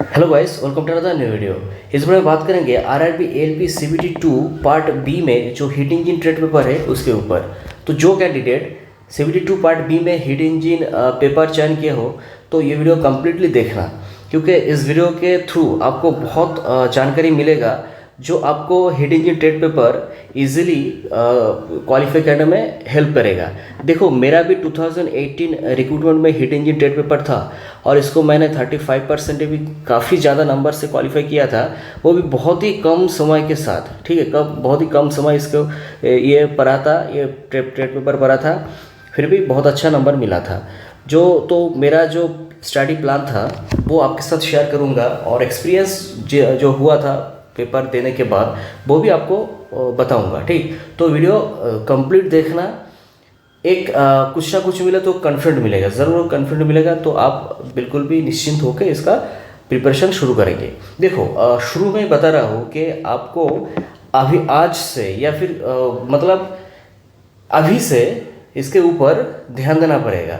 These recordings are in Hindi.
Hello guys, welcome to another new video. इस बार में बात करेंगे RRB ALP CBT 2 part B में जो हीट इंजन ट्रेड पेपर है उसके ऊपर। तो जो कैंडिडेट सीबीटी 2 पार्ट बी में हीट इंजन पेपर चयन किए हो तो ये वीडियो कम्प्लीटली देखना, क्योंकि इस वीडियो के थ्रू आपको बहुत जानकारी मिलेगा जो आपको heat engine trade paper easily qualify करने में हेल्प करेगा। देखो, मेरा भी 2018 रिक्रूटमेंट में हीट इंजन ट्रेड पेपर था और इसको मैंने 35% भी काफ़ी ज़्यादा नंबर से क्वालिफाई किया था, वो भी बहुत ही कम समय के साथ। ठीक है, कब बहुत ही कम समय इसको ये पढ़ा था, ये ट्रेड पेपर पढ़ा था, फिर भी बहुत अच्छा नंबर मिला था। तो मेरा जो स्टडी प्लान था वो आपके साथ शेयर करूँगा और एक्सपीरियंस जो हुआ था पेपर देने के बाद वो भी आपको बताऊंगा। ठीक, तो वीडियो कंप्लीट देखना। एक कुछ ना कुछ मिले तो कॉन्फिडेंट मिलेगा, ज़रूर कॉन्फिडेंट मिलेगा, तो आप बिल्कुल भी निश्चिंत होकर इसका प्रिपरेशन शुरू करेंगे। देखो, शुरू में बता रहा हूँ कि आपको अभी आज से या फिर मतलब अभी से इसके ऊपर ध्यान देना पड़ेगा।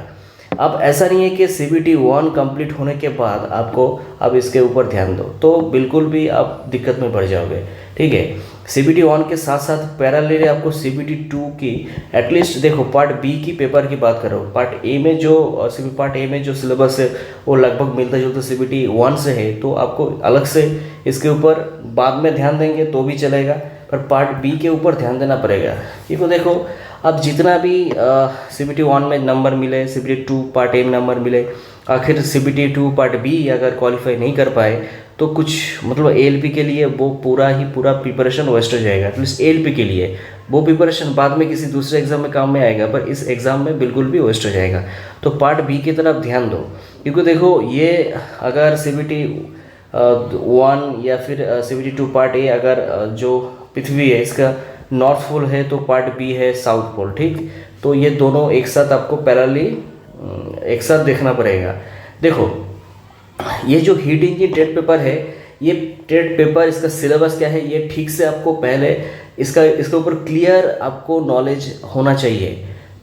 अब ऐसा नहीं है कि सीबीटी 1 कंप्लीट होने के बाद आपको अब इसके ऊपर ध्यान दो, तो बिल्कुल भी आप दिक्कत में पड़ जाओगे। ठीक है, सीबीटी 1 के साथ साथ पैरेलली आपको सीबीटी 2 की एटलीस्ट, देखो पार्ट बी की पेपर की बात करो, पार्ट ए में जो सिलेबस है वो लगभग मिलता जुलता सीबीटी 1 से है, तो आपको अलग से इसके ऊपर बाद में ध्यान देंगे तो भी चलेगा, पर पार्ट बी के ऊपर ध्यान देना पड़ेगा। क्योंकि देखो, अब जितना भी सीबीटी 1 में नंबर मिले, सीबीटी 2 पार्ट ए में नंबर मिले, आखिर सीबीटी 2 पार्ट बी अगर क्वालिफाई नहीं कर पाए तो कुछ मतलब एएलपी के लिए वो पूरा प्रिपरेशन वेस्ट हो जाएगा। एटलीस्ट एएलपी के लिए वो प्रिपरेशन बाद में किसी दूसरे एग्जाम में काम में आएगा, पर इस एग्ज़ाम में बिल्कुल भी वेस्ट हो जाएगा। तो पार्ट बी की तरफ ध्यान दो, क्योंकि देखो ये अगर सीबीटी 1 या फिर सीबीटी 2 पार्ट ए अगर जो पृथ्वी है इसका नॉर्थ पोल है तो पार्ट बी है साउथ पोल। ठीक, तो ये दोनों एक साथ आपको पैरेलली एक साथ देखना पड़ेगा। देखो, ये जो हीट इंजन ट्रेड पेपर है, ये ट्रेड पेपर इसका सिलेबस क्या है ये ठीक से आपको पहले इसके ऊपर क्लियर आपको नॉलेज होना चाहिए,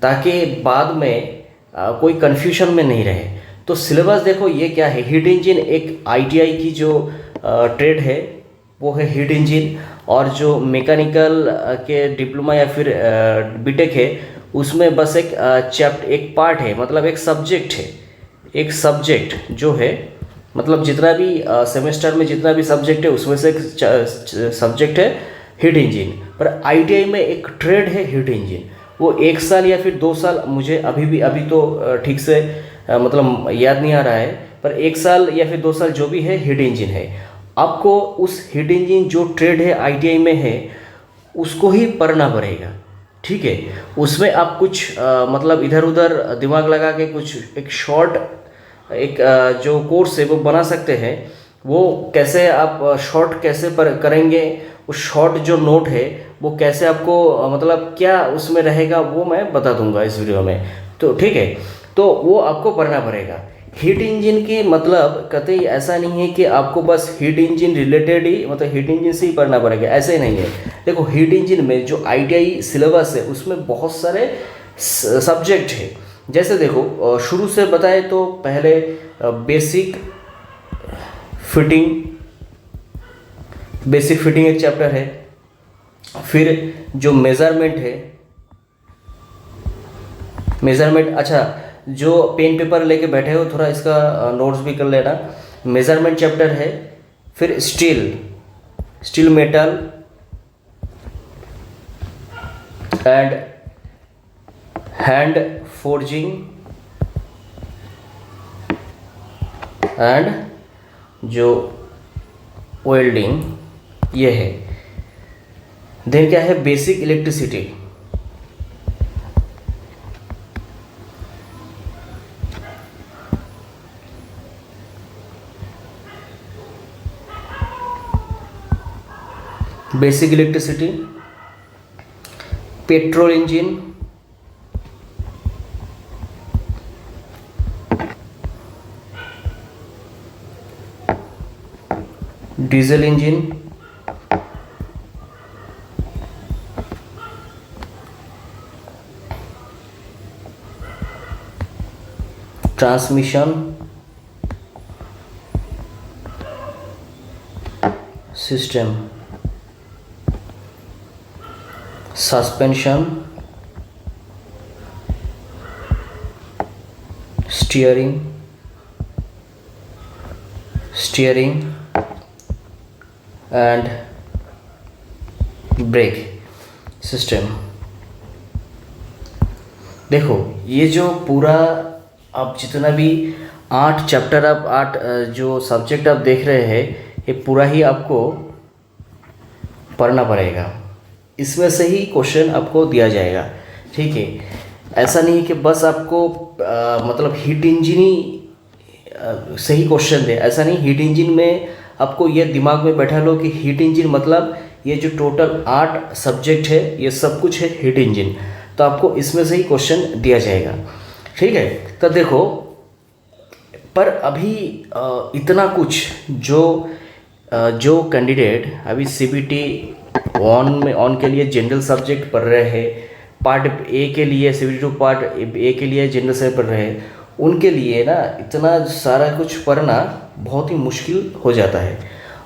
ताकि बाद में कोई कन्फ्यूजन में नहीं रहे। तो सिलेबस देखो ये क्या है। हीट इंजन एक आईटीआई की जो ट्रेड है वो है हीट इंजन, और जो मैकेनिकल के डिप्लोमा या फिर बीटेक है उसमें बस एक पार्ट है, मतलब एक सब्जेक्ट जो है, मतलब जितना भी सेमेस्टर में जितना भी सब्जेक्ट है उसमें से एक सब्जेक्ट है हीट इंजन। पर आईटीआई में एक ट्रेड है हीट इंजन, वो 1 साल या फिर 2 साल, मुझे अभी तो ठीक से मतलब याद नहीं आ रहा है, पर 1 साल या फिर 2 साल जो भी है हीट इंजन है। आपको उस हीट इंजन जो ट्रेड है आईटीआई में है उसको ही पढ़ना पड़ेगा। ठीक है, उसमें आप कुछ मतलब इधर उधर दिमाग लगा के कुछ एक शॉर्ट जो कोर्स है वो बना सकते हैं। वो कैसे आप शॉर्ट कैसे करेंगे, उस शॉर्ट जो नोट है वो कैसे आपको मतलब क्या उसमें रहेगा वो मैं बता दूंगा इस वीडियो में। तो ठीक है, तो वो आपको पढ़ना पड़ेगा। हीट इंजन की मतलब कतई ऐसा नहीं है कि आपको बस हीट इंजन रिलेटेड ही, मतलब हीट इंजन से ही पढ़ना पड़ेगा, ऐसे ही नहीं है। देखो, हीट इंजन में जो आईटीआई सिलेबस है उसमें बहुत सारे सब्जेक्ट है। जैसे देखो, शुरू से बताए तो पहले बेसिक फिटिंग एक चैप्टर है, फिर जो मेजरमेंट, अच्छा जो पेन पेपर लेके बैठे हो थोड़ा इसका नोट्स भी कर लेना। मेजरमेंट चैप्टर है, फिर steel metal and hand forging and जो वेल्डिंग, ये है। देन क्या है, basic electricity, petrol engine, diesel engine, transmission, system, suspension, steering and brake system. देखो ये जो पूरा आप जितना भी 8 चैप्टर, आप 8 जो सब्जेक्ट आप देख रहे हैं, ये पूरा ही आपको पढ़ना पड़ेगा। इसमें से ही क्वेश्चन आपको दिया जाएगा, ठीक है। ऐसा नहीं है कि बस आपको मतलब हीट इंजन ही से ही क्वेश्चन दे, ऐसा नहीं। हीट इंजन में आपको ये दिमाग में बैठा लो कि हीट इंजन मतलब ये जो टोटल 8 सब्जेक्ट है, ये सब कुछ है हीट इंजन, तो आपको इसमें से ही क्वेश्चन दिया जाएगा, ठीक है। तो देखो, पर अभी इतना कुछ जो कैंडिडेट अभी CBT 1 के लिए जनरल सब्जेक्ट पढ़ रहे हैं, पार्ट ए के लिए CBT 2 पार्ट ए के लिए जनरल से पढ़ रहे हैं, उनके लिए ना इतना सारा कुछ पढ़ना बहुत ही मुश्किल हो जाता है।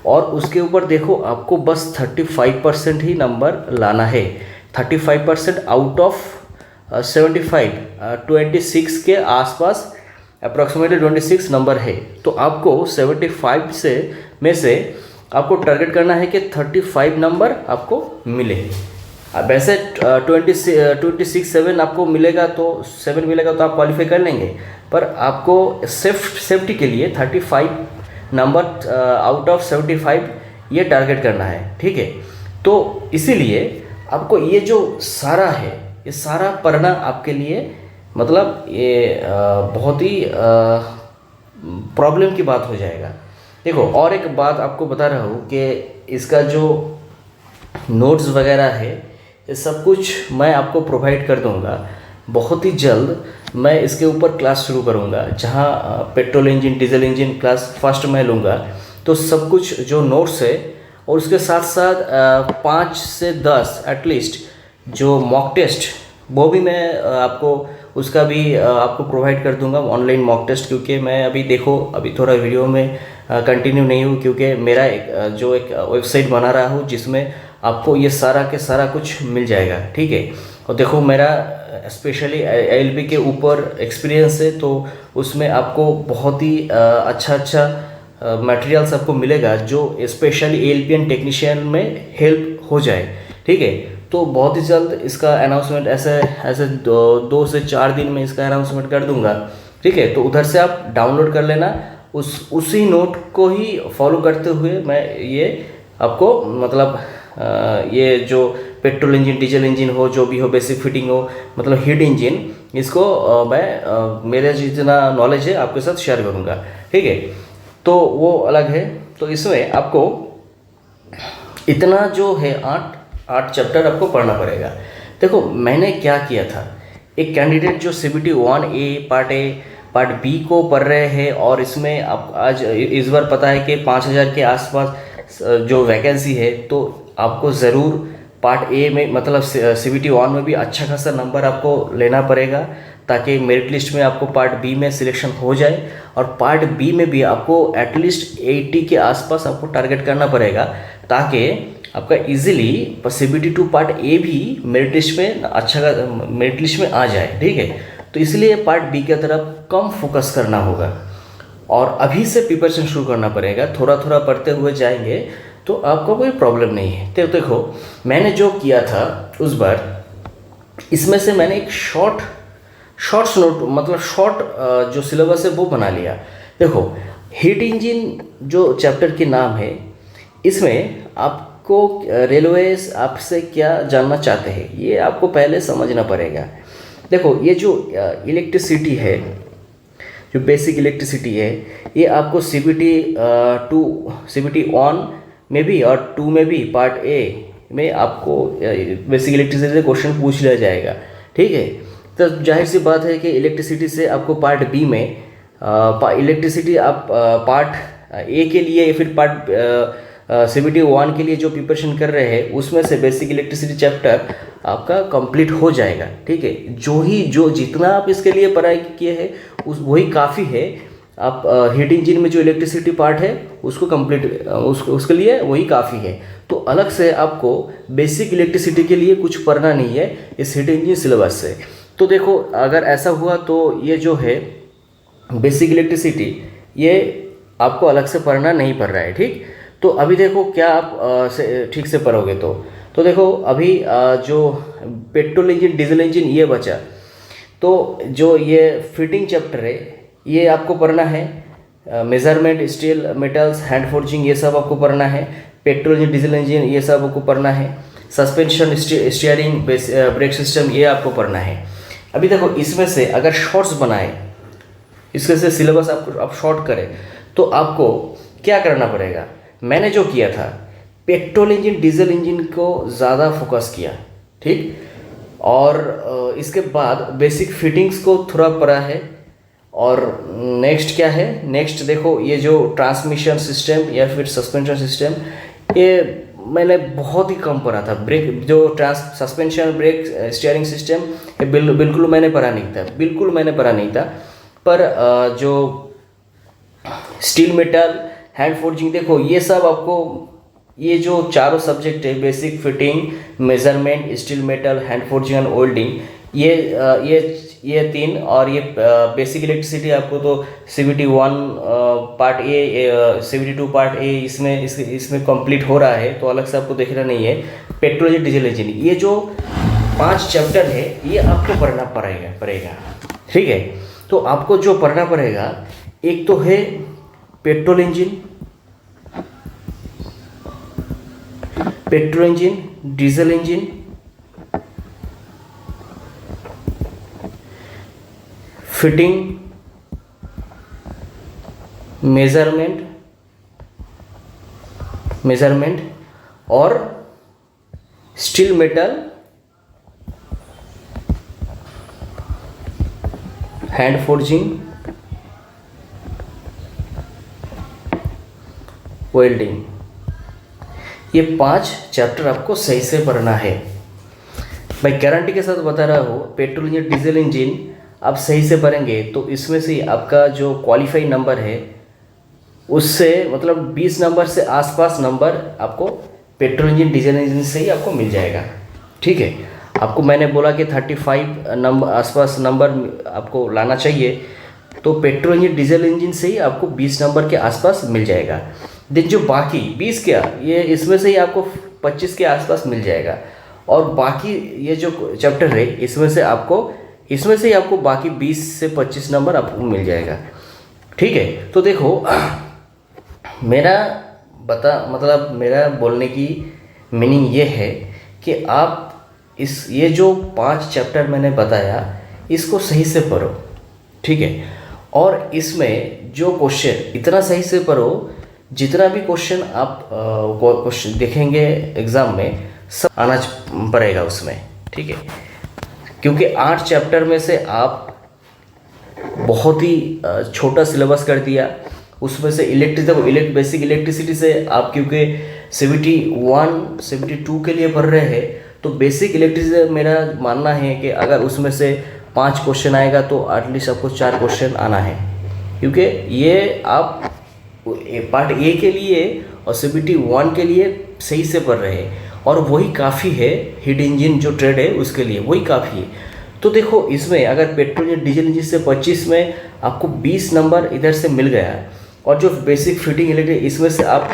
और उसके ऊपर देखो, आपको बस 35% ही नंबर लाना है। 35% आउट ऑफ 75, 26 के आसपास अप्रॉक्सीमेटली 26 नंबर है। तो आपको 75 में से आपको टारगेट करना है कि 35 नंबर आपको मिले। अब वैसे 7 आपको मिलेगा, तो 7 मिलेगा तो आप क्वालिफाई कर लेंगे, पर आपको सेफ्टी के लिए 35 नंबर आउट ऑफ 75 ये टारगेट करना है, ठीक है। तो इसीलिए आपको ये जो सारा है, ये सारा पढ़ना आपके लिए मतलब ये बहुत ही प्रॉब्लम की बात हो जाएगा। देखो, और एक बात आपको बता रहा हूँ कि इसका जो नोट्स वगैरह है, ये सब कुछ मैं आपको प्रोवाइड कर दूँगा। बहुत ही जल्द मैं इसके ऊपर क्लास शुरू करूँगा, जहाँ petrol engine, diesel engine class first मैं लूँगा। तो सब कुछ जो नोट्स है, और उसके साथ साथ 5 से 10 एटलीस्ट जो मॉक टेस्ट, वो भी मैं आपको उसका भी आपको प्रोवाइड कर दूंगा, ऑनलाइन मॉक टेस्ट। क्योंकि मैं अभी देखो, अभी थोड़ा वीडियो में कंटिन्यू नहीं हूँ, क्योंकि मेरा एक वेबसाइट बना रहा हूँ, जिसमें आपको ये सारा के सारा कुछ मिल जाएगा, ठीक है। और देखो, मेरा स्पेशली ALP के ऊपर एक्सपीरियंस है, तो उसमें आपको बहुत ही अच्छा मटेरियल्स आपको मिलेगा, जो स्पेशली ALPN टेक्नीशियन में हेल्प हो जाए, ठीक है। तो बहुत ही जल्द इसका अनाउंसमेंट ऐसे 2 से 4 दिन में इसका अनाउंसमेंट कर दूंगा, ठीक है। तो उधर से आप डाउनलोड कर लेना, उसी नोट को ही फॉलो करते हुए मैं ये आपको मतलब ये जो पेट्रोल इंजन, डीजल इंजन हो, जो भी हो, बेसिक फिटिंग हो, मतलब हीट इंजन, इसको मैं मेरे जितना नॉलेज है आपके साथ शेयर करूँगा, ठीक है। तो वो अलग है। तो इसमें आपको इतना जो है 8 चैप्टर आपको पढ़ना पड़ेगा। देखो, मैंने क्या किया था, एक कैंडिडेट जो CBT 1A पार्ट बी को पढ़ रहे हैं, और इसमें आप आज इस बार पता है कि 5000 के आसपास जो वैकेंसी है, तो आपको ज़रूर पार्ट ए में मतलब CBT 1 में भी अच्छा खासा नंबर आपको लेना पड़ेगा, ताकि मेरिट लिस्ट में आपको पार्ट बी में सिलेक्शन हो जाए। और पार्ट बी में भी आपको एटलीस्ट 80 के आसपास आपको टारगेट करना पड़ेगा, ताकि आपका इजीली CBT 2 पार्ट ए भी मेरिट लिस्ट में आ जाए, ठीक है। तो इसलिए पार्ट बी की तरफ कम फोकस करना होगा, और अभी से प्रिपरेशन शुरू करना पड़ेगा। थोड़ा थोड़ा पढ़ते हुए जाएंगे तो आपको कोई प्रॉब्लम नहीं है। तो देखो, मैंने जो किया था उस बार, इसमें से मैंने एक शॉर्ट्स नोट मतलब शॉर्ट जो सिलेबस है वो बना लिया। देखो, हीट इंजन जो चैप्टर के नाम है, इसमें आपको रेलवेज आपसे क्या जानना चाहते हैं, ये आपको पहले समझना पड़ेगा। देखो, ये जो इलेक्ट्रिसिटी है, जो बेसिक इलेक्ट्रिसिटी है, ये आपको CBT 1 में भी और 2 में भी पार्ट ए में आपको बेसिक इलेक्ट्रिसिटी से क्वेश्चन पूछ लिया जाएगा, ठीक है। तो जाहिर सी बात है कि इलेक्ट्रिसिटी से आपको पार्ट बी में इलेक्ट्रिसिटी आप पार्ट ए के लिए या फिर पार्ट CBT 1 के लिए जो प्रिपरेशन कर रहे हैं, उसमें से बेसिक इलेक्ट्रिसिटी चैप्टर आपका कंप्लीट हो जाएगा, ठीक है। जो जितना आप इसके लिए पढ़ाई किए हैं वही काफ़ी है। आप हीट इंजन में जो इलेक्ट्रिसिटी पार्ट है उसको कंप्लीट उसके लिए वही काफ़ी है। तो अलग से आपको बेसिक इलेक्ट्रिसिटी के लिए कुछ पढ़ना नहीं है इस हीट इंजन सिलेबस से। तो देखो अगर ऐसा हुआ तो ये जो है बेसिक इलेक्ट्रिसिटी ये आपको अलग से पढ़ना नहीं पड़ रहा है, ठीक। तो अभी देखो क्या आप ठीक से पढ़ोगे तो देखो अभी जो पेट्रोल इंजन डीजल इंजन ये बचा, तो जो ये फिटिंग चैप्टर है ये आपको पढ़ना है। Measurement, steel, metals, hand forging ये सब आपको पढ़ना है। पेट्रोल इंजन डीजल इंजन ये सब आपको पढ़ना है। सस्पेंशन, स्टीयरिंग, ब्रेक सिस्टम ये आपको पढ़ना है। अभी देखो इसमें से अगर शॉर्ट्स बनाए, इसके से सिलेबस आपको आप शॉर्ट करें तो आपको क्या करना पड़ेगा। मैंने जो किया था पेट्रोल इंजन डीजल इंजन को ज़्यादा फोकस किया, ठीक। और इसके बाद बेसिक फिटिंग्स को थोड़ा पढ़ा है। और नेक्स्ट क्या है, नेक्स्ट देखो ये जो ट्रांसमिशन सिस्टम या फिर सस्पेंशन सिस्टम ये मैंने बहुत ही कम पढ़ा था। ब्रेक जो सस्पेंशन, ब्रेक, स्टीयरिंग सिस्टम ये बिल्कुल मैंने पढ़ा नहीं था। पर जो स्टील, मेटल, हैंड फोर्जिंग देखो ये सब आपको, ये जो चारों सब्जेक्ट है basic, fitting, measurement, steel, metal, hand forging and welding, ये तीन, और ये बेसिक इलेक्ट्रिसिटी आपको तो CVT 1 part A, CVT 2 part A इसमें कंप्लीट हो रहा है, तो अलग से आपको देखना नहीं है। पेट्रोल इंजन डीजल इंजन ये जो 5 चैप्टर है ये आपको पढ़ना पड़ेगा, ठीक है। तो आपको जो पढ़ना पड़ेगा एक तो है petrol engine, diesel engine, fitting, measurement और steel, metal, hand forging, welding, ये 5 चैप्टर आपको सही से पढ़ना है। मैं गारंटी के साथ बता रहा हूँ पेट्रोल इंजन डीजल इंजन आप सही से पढ़ेंगे तो इसमें से आपका जो क्वालिफाई नंबर है उससे मतलब 20 नंबर से आसपास नंबर आपको पेट्रोल इंजन डीजल इंजन से ही आपको मिल जाएगा, ठीक है। आपको मैंने बोला कि 35 नंबर आसपास नंबर आपको लाना चाहिए, तो पेट्रोल इंजन डीजल इंजन से ही आपको 20 नंबर के आसपास मिल जाएगा। देन जो बाकी 20 क्या, ये इसमें से ही आपको 25 के आसपास मिल जाएगा। और बाकी ये जो चैप्टर है इसमें से ही आपको बाकी 20 से 25 नंबर आपको मिल जाएगा, ठीक है। तो देखो मेरा बोलने की मीनिंग ये है कि आप ये जो 5 चैप्टर मैंने बताया इसको सही से पढ़ो, ठीक है। और इसमें जो क्वेश्चन इतना सही से पढ़ो, जितना भी क्वेश्चन आप क्वेश्चन देखेंगे एग्ज़ाम में सब आना पड़ेगा उसमें, ठीक है। क्योंकि 8 चैप्टर में से आप बहुत ही छोटा सिलेबस कर दिया। उसमें से बेसिक इलेक्ट्रिसिटी से आप क्योंकि CVT 1, CVT 2 के लिए पढ़ रहे हैं, तो बेसिक इलेक्ट्रिसिटी मेरा मानना है कि अगर उसमें से 5 क्वेश्चन आएगा तो एटलीस्ट आपको 4 क्वेश्चन आना है, क्योंकि ये आप पार्ट ए के लिए और CVT 1 के लिए सही से पढ़ रहे हैं, और वही काफ़ी है। हीट इंजन जो ट्रेड है उसके लिए वही काफ़ी है। तो देखो इसमें अगर पेट्रोल या डीजल इंजन से 25 में आपको 20 नंबर इधर से मिल गया, और जो बेसिक फिटिंग इलेक्ट्रिक इसमें से आप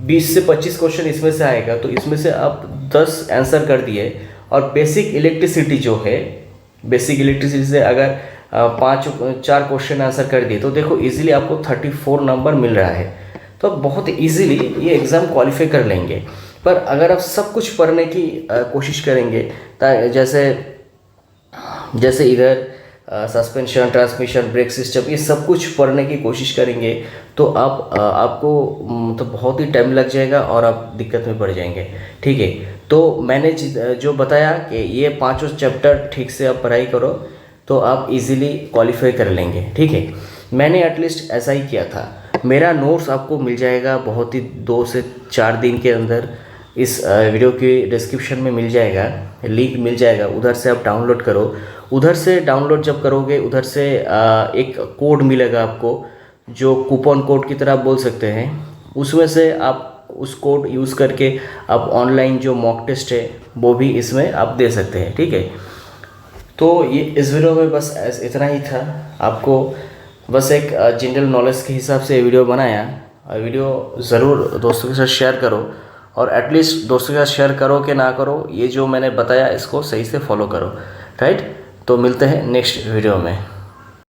20 से 25 क्वेश्चन इसमें से आएगा, तो इसमें से आप 10 आंसर कर दिए। और बेसिक इलेक्ट्रिसिटी जो है, बेसिक इलेक्ट्रिसिटी से अगर 4 क्वेश्चन आंसर कर दिए, तो देखो इजीली आपको 34 नंबर मिल रहा है। तो बहुत इजीली ये एग्ज़ाम क्वालिफाई कर लेंगे। पर अगर आप सब कुछ पढ़ने की कोशिश करेंगे, जैसे इधर सस्पेंशन, ट्रांसमिशन, ब्रेक सिस्टम, ये सब कुछ पढ़ने की कोशिश करेंगे, तो आपको तो बहुत ही टाइम लग जाएगा और आप दिक्कत में पड़ जाएंगे, ठीक है। तो मैंने जो बताया कि ये 5 चैप्टर ठीक से आप पढ़ाई करो तो आप इजीली क्वालिफाई कर लेंगे, ठीक है। मैंने एटलीस्ट ऐसा ही किया था। मेरा नोट्स आपको मिल जाएगा बहुत ही 2 से 4 दिन के अंदर। इस वीडियो के डिस्क्रिप्शन में मिल जाएगा, लिंक मिल जाएगा, उधर से आप डाउनलोड करो। उधर से डाउनलोड जब करोगे, उधर से एक कोड मिलेगा आपको, जो कूपन कोड की तरह आप बोल सकते हैं, उसमें से आप उस कोड यूज़ करके आप ऑनलाइन जो मॉक टेस्ट है वो भी इसमें आप दे सकते हैं। ठीक है, तो ये इस वीडियो में बस इतना ही था। आपको बस एक जनरल नॉलेज के हिसाब से वीडियो बनाया। वीडियो ज़रूर दोस्तों के साथ शेयर करो, और एटलीस्ट दोस्तों के साथ शेयर करो कि ना करो, ये जो मैंने बताया इसको सही से फॉलो करो। राइट, तो मिलते हैं नेक्स्ट वीडियो में।